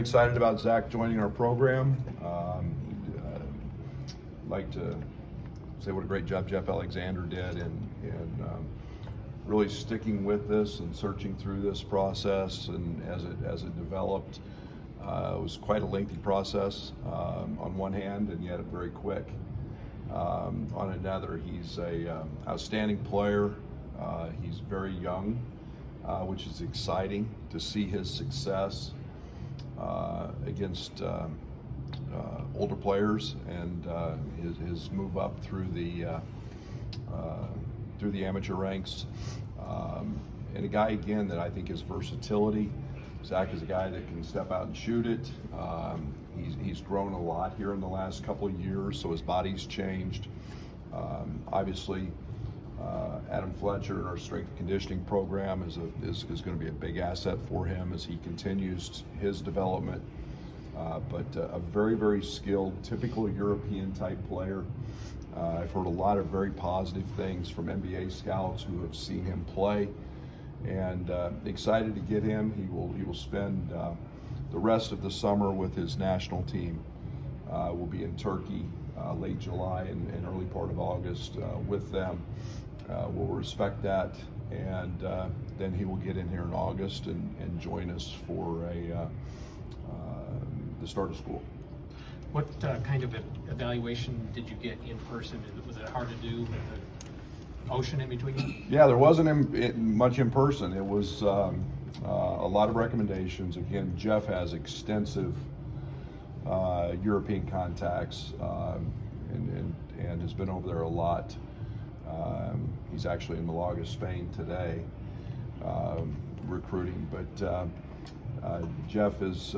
Excited about Zach joining our program. Like to say what a great job Jeff Alexander did in really sticking with this and searching through this process, and as it developed. It was quite a lengthy process on one hand, and yet very quick on another. He's a outstanding player. He's very young, which is exciting to see his success against older players, and his move up through the amateur ranks, and a guy again that I think is versatility. Zach is a guy that can step out and shoot it. He's grown a lot here in the last couple of years, so his body's changed. Obviously, Adam Fletcher in our strength and conditioning program is going to be a big asset for him as he continues his development. But a very, very skilled, typical European type player. I've heard a lot of very positive things from NBA scouts who have seen him play, and excited to get him. He will spend the rest of the summer with his national team. We'll be in Turkey late July and early part of August with them. We'll respect that, and then he will get in here in August and join us for the start of school. What kind of evaluation did you get in person? Was it hard to do with the ocean in between you? Yeah, there wasn't much in person. It was a lot of recommendations. Again, Jeff has extensive European contacts and has been over there a lot. He's actually in Malaga, Spain today, recruiting. But Jeff has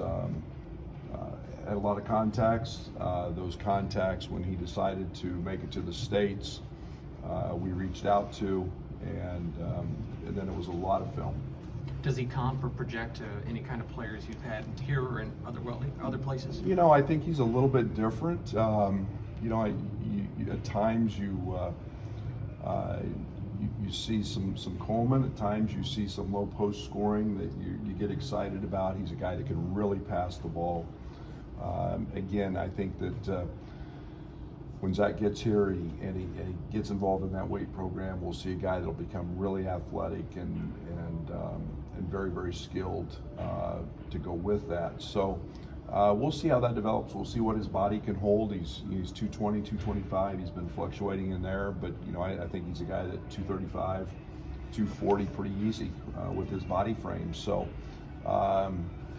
had a lot of contacts. Those contacts, when he decided to make it to the States, we reached out to, and then it was a lot of film. Does he comp or project to any kind of players you've had here or in other places? You know, I think he's a little bit different. You know, at times you see some Coleman. At times you see some low post scoring that you get excited about. He's a guy that can really pass the ball. Again, I think that when Zach gets here and he gets involved in that weight program, we'll see a guy that'll become really athletic and very, very skilled to go with that. So we'll see how that develops. We'll see what his body can hold. He's 220, 225. He's been fluctuating in there, but you know, I think he's a guy that 235, 240 pretty easy with his body frame. So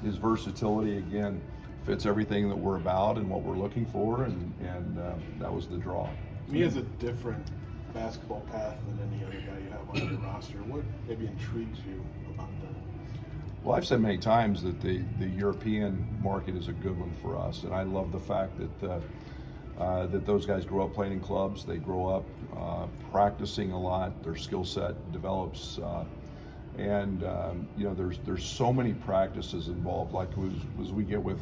his versatility again fits everything that we're about and what we're looking for, and that was the draw. He has a different basketball path than any other guy you have on your roster. What maybe intrigues you about that? Well, I've said many times that the European market is a good one for us, and I love the fact that that those guys grow up playing in clubs. They grow up practicing a lot. Their skill set develops, and you know, there's so many practices involved. Like as we get with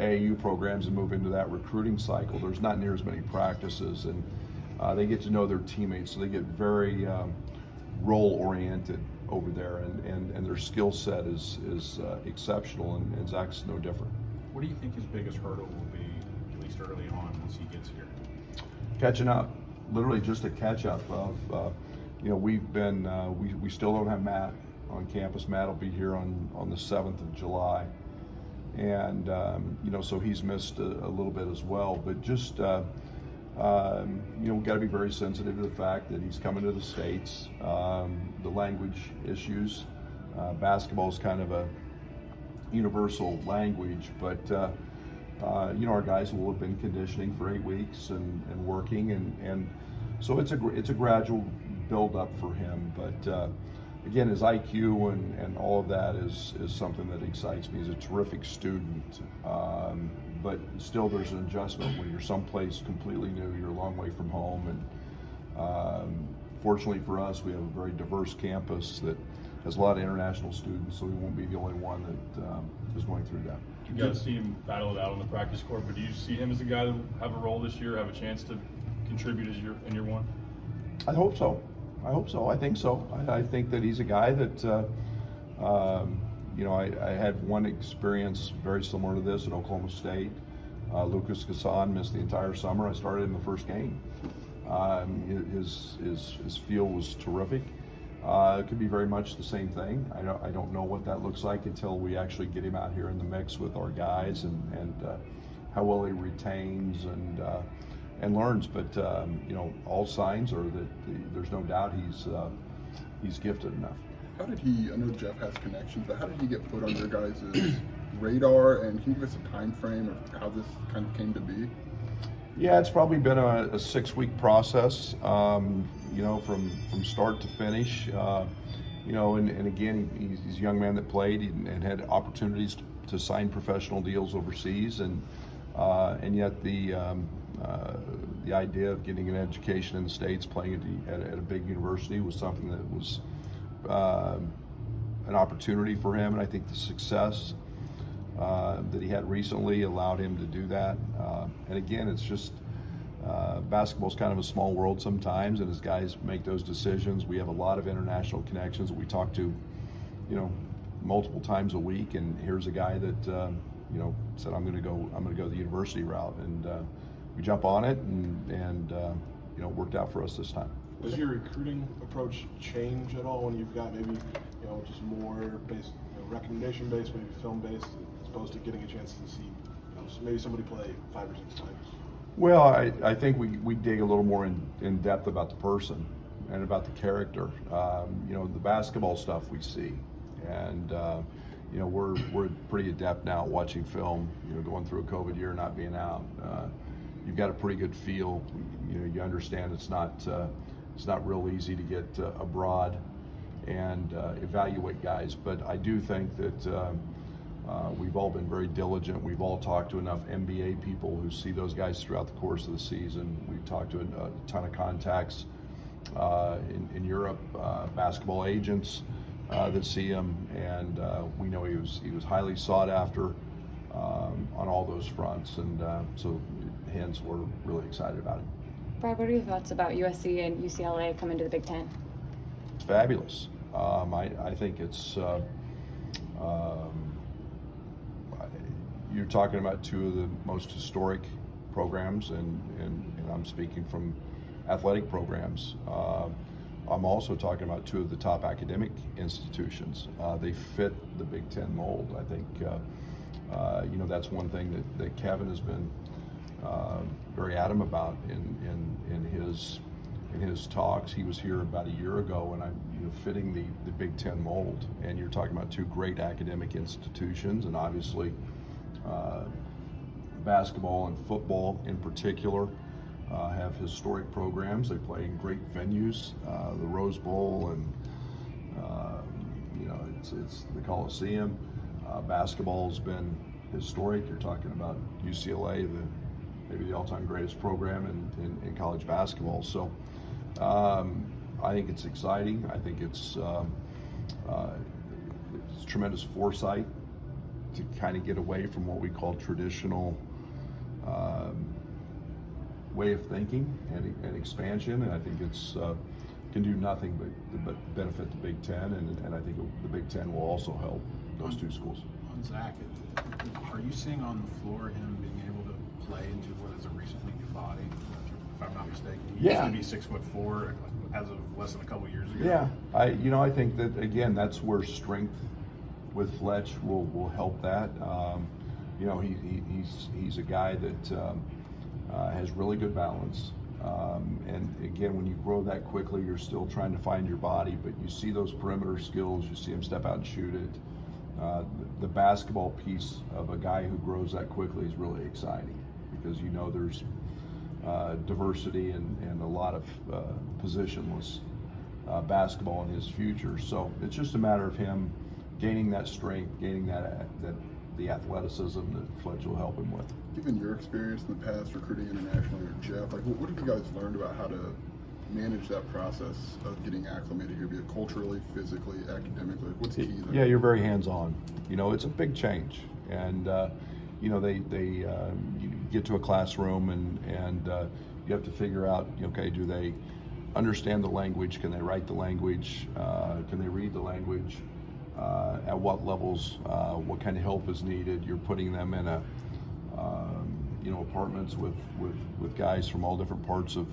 AAU programs and move into that recruiting cycle, there's not near as many practices, and they get to know their teammates, so they get very role oriented over there, and their skill set is exceptional, and Zach's no different. What do you think his biggest hurdle will be, at least early on, once he gets here? Catching up, literally just a catch up of, you know, we've been, we still don't have Matt on campus. Matt will be here on the 7th of July. And, you know, so he's missed a little bit as well, but just, you know, we've got to be very sensitive to the fact that he's coming to the States, the language issues. Basketball is kind of a universal language, but, you know, our guys will have been conditioning for 8 weeks and working, and so it's a gradual build up for him, but again, his IQ and all of that is something that excites me. He's a terrific student, but still there's an adjustment when you're someplace completely new. You're a long way from home, and fortunately for us, we have a very diverse campus that has a lot of international students, so we won't be the only one that is going through that. You guys see him battle it out on the practice court, but do you see him as a guy that will have a role this year, have a chance to contribute in year one? I hope so. I think so. I think that he's a guy that I had one experience very similar to this at Oklahoma State. Lucas Gasson missed the entire summer. I started in the first game. His feel was terrific. It could be very much the same thing. I don't know what that looks like until we actually get him out here in the mix with our guys and how well he retains and learns. But all signs are that there's no doubt he's gifted enough. How did he, I know Jeff has connections, but how did he get put on your guys' radar? And can you give us a time frame of how this kind of came to be? Yeah, it's probably been a 6-week process, from start to finish. And again, he's a young man that played and had opportunities to sign professional deals overseas, and yet the idea of getting an education in the States, playing at a big university, was something that was an opportunity for him, and I think the success that he had recently allowed him to do that. And again, it's just basketball's kind of a small world sometimes, and as guys make those decisions, we have a lot of international connections that we talk to, multiple times a week. And here's a guy that said, I'm going to go the university route, and we jump on it, and worked out for us this time. Does your recruiting approach change at all when you've got maybe just more based, recommendation based, maybe film based, as opposed to getting a chance to see maybe somebody play 5 or 6 times? Well, I think we dig a little more in depth about the person and about the character. The basketball stuff we see, and we're pretty adept now at watching film. Going through a COVID year, not being out, you've got a pretty good feel. You understand it's not real easy to get abroad and evaluate guys, but I do think that we've all been very diligent. We've all talked to enough NBA people who see those guys throughout the course of the season. We've talked to a ton of contacts in Europe, basketball agents that see him, and we know he was highly sought after on all those fronts, and so hence we're really excited about him. Brad, what are your thoughts about USC and UCLA coming to the Big Ten? It's fabulous. I think it's you're talking about two of the most historic programs, and I'm speaking from athletic programs. I'm also talking about two of the top academic institutions. They fit the Big Ten mold. I think that's one thing that Kevin has been very adamant about in his talks. He was here about a year ago, and I'm fitting the Big Ten mold. And you're talking about two great academic institutions, and obviously basketball and football in particular have historic programs. They play in great venues, the Rose Bowl, and it's the Coliseum. Basketball's been historic. You're talking about UCLA, maybe the all-time greatest program in college basketball. So I think it's exciting. I think it's tremendous foresight to kind of get away from what we call traditional way of thinking and expansion, and I think it's can do nothing but benefit the Big Ten, and I think the Big Ten will also help those two schools. On Zach, are you seeing on the floor him being able to play into what is a recently new body, if I'm not mistaken? He used to be 6'4" as of less than a couple years ago. Yeah, I think that again that's where strength with Fletch will help that. He's a guy that has really good balance. And again, when you grow that quickly, you're still trying to find your body, but you see those perimeter skills, you see him step out and shoot it. The basketball piece of a guy who grows that quickly is really exciting, because there's diversity and a lot of positionless basketball in his future. So it's just a matter of him gaining that strength, gaining the athleticism that Fletch will help him with. Given your experience in the past recruiting internationally, or Jeff, what have you guys learned about how to manage that process of getting acclimated here, be it culturally, physically, academically? What's key there? Yeah, you're very hands-on. It's a big change, and they you get to a classroom and you have to figure out, okay, do they understand the language? Can they write the language? Can they read the language? at what levels, what kind of help is needed. You're putting them in apartments with guys from all different parts of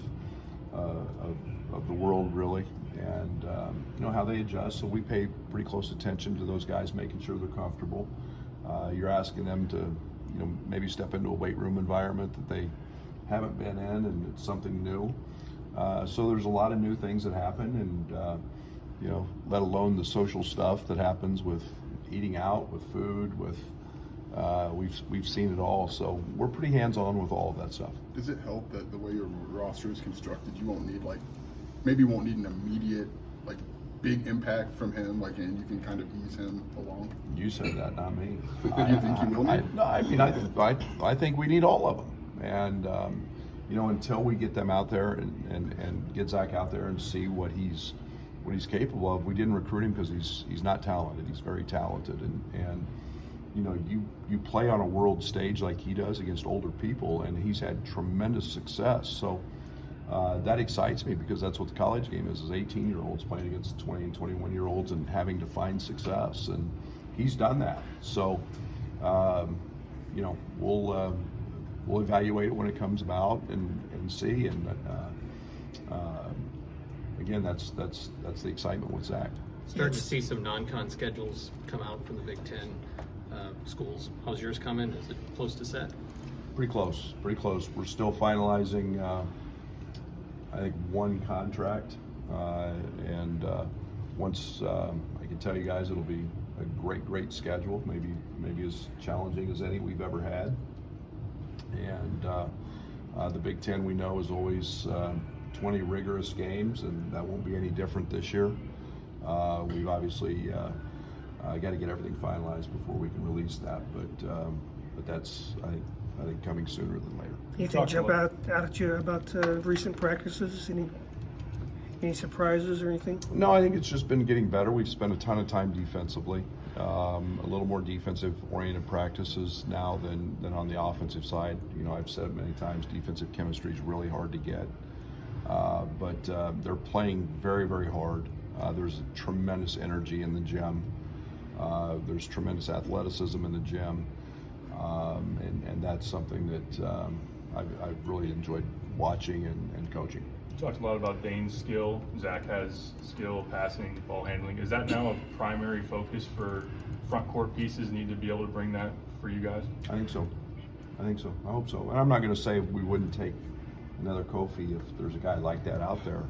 the world, really, and how they adjust. So we pay pretty close attention to those guys, making sure they're comfortable. You're asking them to maybe step into a weight room environment that they haven't been in, and it's something new. So there's a lot of new things that happen, and let alone the social stuff that happens with eating out, with food, with we've seen it all. So we're pretty hands-on with all of that stuff. Does it help that the way your roster is constructed, you won't need maybe won't need an immediate big impact from him, and you can kind of ease him along? You said that, not me. Do you think you will need? I think we need all of them, and until we get them out there and get Zach out there and see what he's capable of. We didn't recruit him because he's not talented. He's very talented, and you play on a world stage like he does against older people, and he's had tremendous success. So that excites me, because that's what the college game is 18-year-olds playing against 20 and 21-year-olds and having to find success, and he's done that. So we'll evaluate it when it comes about and see, and again, that's the excitement with Zach. Start to see some non-con schedules come out from the Big Ten schools. How's yours coming? Is it close to set? Pretty close. We're still finalizing, I think, one contract, and once I can tell you guys, it'll be a great schedule, maybe as challenging as any we've ever had. And the Big Ten, we know, is always 20 rigorous games, and that won't be any different this year. We've obviously got to get everything finalized before we can release that, but that's I think coming sooner than later. Anything jump out at you about recent practices? Any surprises or anything? No, I think it's just been getting better. We've spent a ton of time defensively, a little more defensive-oriented practices now than on the offensive side. I've said it many times, defensive chemistry is really hard to get, but they're playing very, very hard. There's tremendous energy in the gym. There's tremendous athleticism in the gym, and that's something that I've really enjoyed watching and coaching. You talked a lot about Dane's skill. Zach has skill, passing, ball handling. Is that now a primary focus for front court pieces? Need to be able to bring that for you guys? I think so. I hope so. And I'm not going to say we wouldn't take another Kofi if there's a guy like that out there.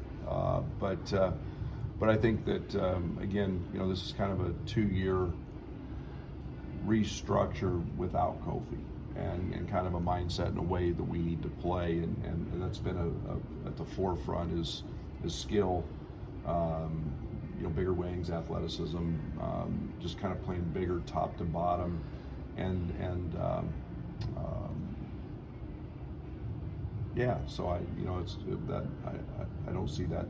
But I think that, again, this is kind of a 2-year restructure without Kofi, and kind of a mindset and a way that we need to play, and that's been at the forefront is skill, bigger wings, athleticism, just kind of playing bigger top to bottom, and so I don't see that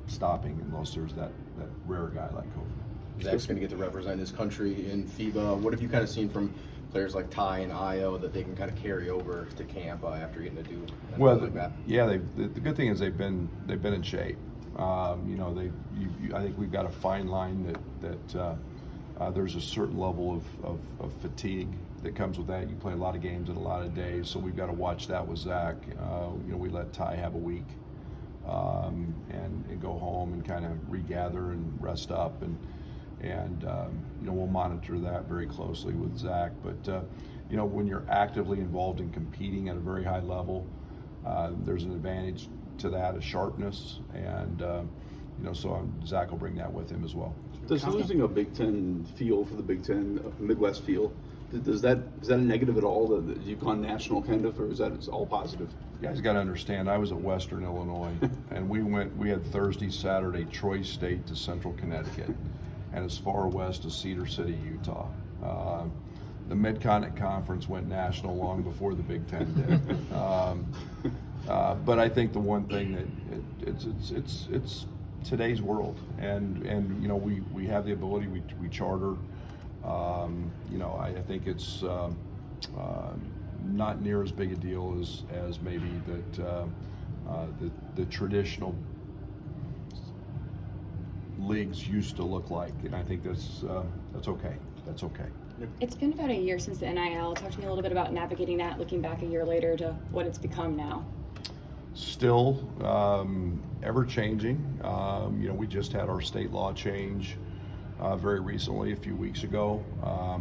stopping unless there's that rare guy like Kofi. Zach's going to get to represent his country in FIBA. What have you kind of seen from players like Ty and Io that they can kind of carry over to camp after getting to do like that? Yeah, the good thing is they've been in shape. I think we've got a fine line that there's a certain level of fatigue that comes with that. You play a lot of games in a lot of days, so we've got to watch that with Zach. We let Ty have a week and go home and kind of regather and rest up, and we'll monitor that very closely with Zach. But when you're actively involved in competing at a very high level, there's an advantage to that, a sharpness, and so Zach will bring that with him as well. Does losing a Big Ten feel for the Big Ten, a Midwest feel, is that a negative at all? That you've gone national kind of, or is that it's all positive? You guys got to understand, I was at Western Illinois, and we had Thursday, Saturday, Troy State to Central Connecticut, and as far west as Cedar City, Utah. The Mid-Continent Conference went national long before the Big Ten did. But I think the one thing that it's today's world, and we have the ability, we charter. I think it's not near as big a deal as maybe that the traditional leagues used to look like, and I think that's okay. That's okay. It's been about a year since the NIL. Talk to me a little bit about navigating that, looking back a year later to what it's become now. Still ever changing. We just had our state law change very recently, a few weeks ago.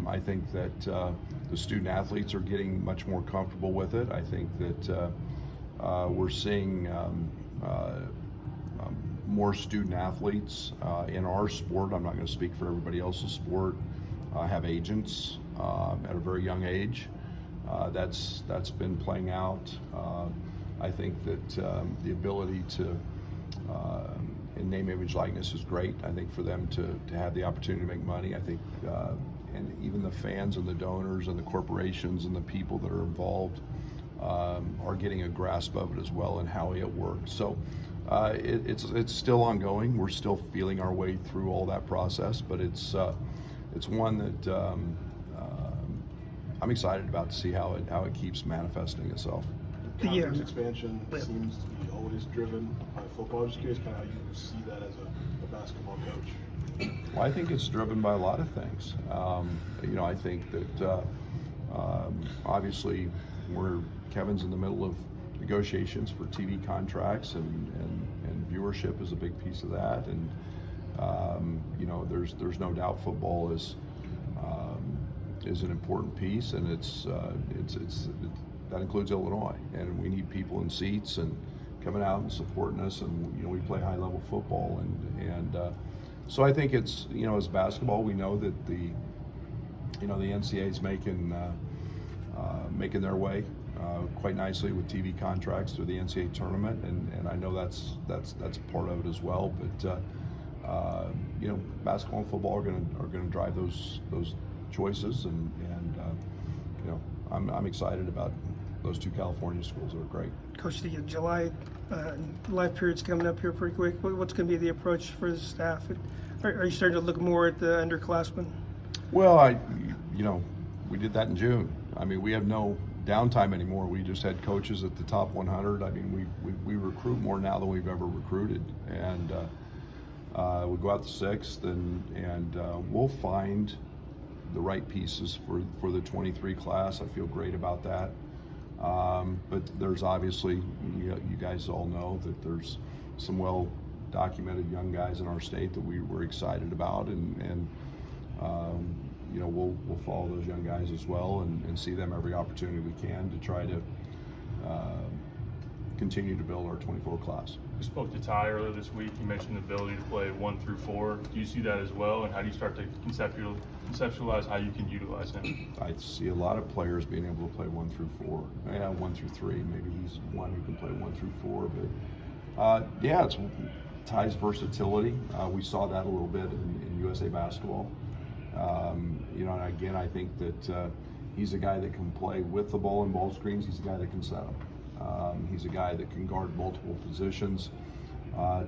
I think that the student athletes are getting much more comfortable with it. I think that we're seeing more student athletes in our sport. I'm not going to speak for everybody else's sport. Have agents at a very young age. That's been playing out. I think that the ability to in name, image, likeness is great. I think for them to have the opportunity to make money, I think, and even the fans and the donors and the corporations and the people that are involved are getting a grasp of it as well and how it works. So it's still ongoing. We're still feeling our way through all that process, but it's one that I'm excited about to see how it keeps manifesting itself. Conference expansion seems to be always driven by football. I'm just curious kind of how you see that as a basketball coach. Well, I think it's driven by a lot of things. I think that obviously Kevin's in the middle of negotiations for TV contracts, and viewership is a big piece of that. And there's no doubt football is an important piece, and it's that includes Illinois, and we need people in seats and coming out and supporting us, and we play high level football, and so I think it's as basketball, we know that the NCAA is making their way quite nicely with TV contracts through the NCAA tournament, and I know that's a part of it as well, but basketball and football are going to drive those choices, and I'm excited about those two California schools. That are great. Coach, the July life period's coming up here pretty quick. What's going to be the approach for the staff? Are you starting to look more at the underclassmen? Well, we did that in June. I mean, we have no downtime anymore. We just had coaches at the top 100. I mean, we recruit more now than we've ever recruited, and we go out the 6th, and we'll find the right pieces for the 23 class. I feel great about that. But there's obviously, you guys all know that there's some well-documented young guys in our state that we're excited about, and we'll follow those young guys as well and see them every opportunity we can to try to continue to build our 24 class. We spoke to Ty earlier this week. You mentioned the ability to play 1 through 4. Do you see that as well, and how do you start to conceptualize how you can utilize him? I see a lot of players being able to play 1 through 4. 1 through 3. Maybe he's one who can play 1 through 4. But it's Ty's versatility. We saw that a little bit in USA basketball. And again, I think that he's a guy that can play with the ball and ball screens. He's a guy that can set them. He's a guy that can guard multiple positions.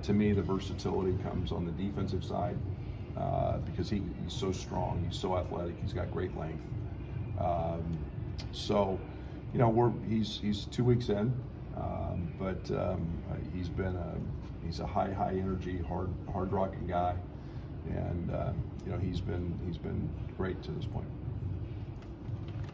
To me, the versatility comes on the defensive side because he's so strong, he's so athletic, he's got great length. He's 2 weeks in, but he's a high energy, hard rocking guy, and he's been great to this point.